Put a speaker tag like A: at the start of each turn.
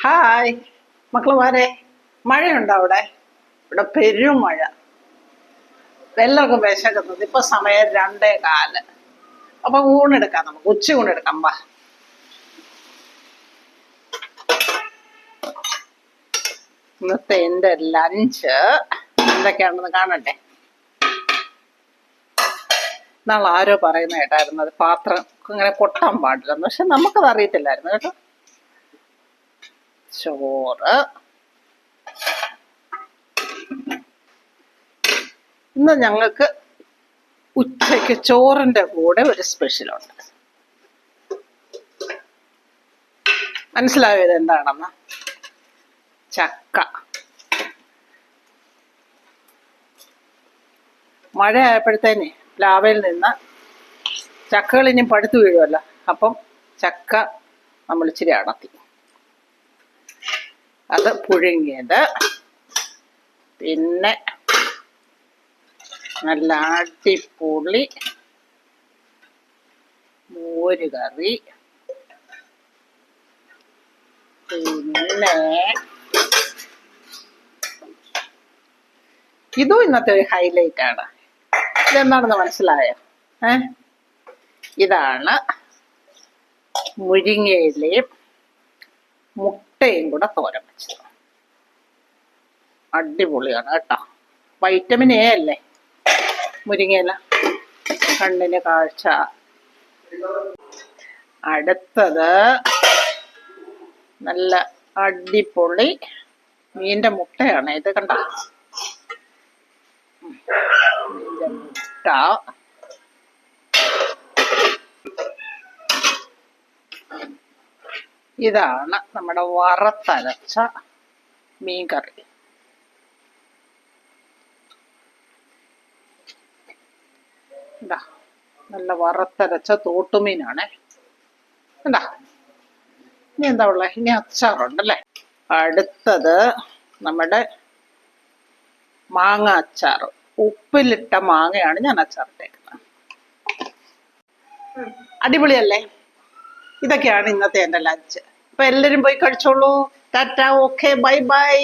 A: Hi മക്കളുമാരെ, മഴയുണ്ടോ അവിടെ? ഇവിടെ പെരും മഴ. വെള്ളമൊക്കെ വിശക്കുന്നത്. ഇപ്പൊ സമയം 2:15. അപ്പൊ ഊണെടുക്കാം, നമുക്ക് ഊണെടുക്കാം. വാ, ഇന്നത്തെ എൻ്റെ ലഞ്ച് എന്തൊക്കെയാണെന്ന് കാണട്ടെ. നാളെ ആരോ പറയുന്ന കേട്ടായിരുന്നു അത് പാത്രം ഇങ്ങനെ കൊട്ടാൻ പാടില്ലെന്ന്. പക്ഷെ നമുക്കത് അറിയത്തില്ലായിരുന്നു കേട്ടോ. ചോറ്, ഇന്ന് ഞങ്ങൾക്ക് ഉച്ചയ്ക്ക് ചോറിന്റെ കൂടെ ഒരു സ്പെഷ്യലുണ്ട്. മനസ്സിലായോ ഇത് എന്താണെന്ന്? ചക്ക. മഴ ആയപ്പോഴത്തേനെ പ്ലാവയിൽ നിന്ന് ചക്കകൾ ഇനി പഴുത്തു വീഴുമല്ലോ. അപ്പം ചക്ക നമ്മൾ ഇച്ചിരി അടത്തി, അത് പുഴുങ്ങിയത്, പിന്നെ നല്ല അടിപൊളി മോര് കറി, പിന്നെ ഇതും ഇന്നത്തെ ഒരു ഹൈലൈറ്റ് ആണ്. ഇതെന്താണെന്ന് മനസ്സിലായോ? ഇതാണ് മുരിങ്ങയിലയും മുട്ടയും കൂടെ തോരൻ വെച്ചത്. അടിപൊളിയാണ് കേട്ടോ. വൈറ്റമിൻ എ അല്ലേ മുരിങ്ങയില, കണ്ണിന് കാഴ്ച. അടുത്തത് നല്ല അടിപൊളി മീൻ്റെ മുട്ടയാണ്. ഇത് കണ്ട മീൻ്റെ മുട്ട. ഇതാണ് നമ്മുടെ വറുത്തരച്ച മീൻ കറി. എന്താ നല്ല വറുത്തരച്ച തോട്ടുമീനാണ്. എന്താ ഇനി എന്താ ഉള്ളത്? ഇനി അച്ചാറുണ്ടല്ലേ. അടുത്തത് നമ്മുടെ മാങ്ങ അച്ചാർ. ഉപ്പിലിട്ട മാങ്ങയാണ് ഞാൻ അച്ചാറിട്ടേക്കുന്നത്. അടിപൊളിയല്ലേ? ഇതൊക്കെയാണ് ഇന്നത്തെ എൻ്റെ ലഞ്ച്. അപ്പൊ എല്ലാവരും പോയി കഴിച്ചോളൂ. Tata, okay, bye bye.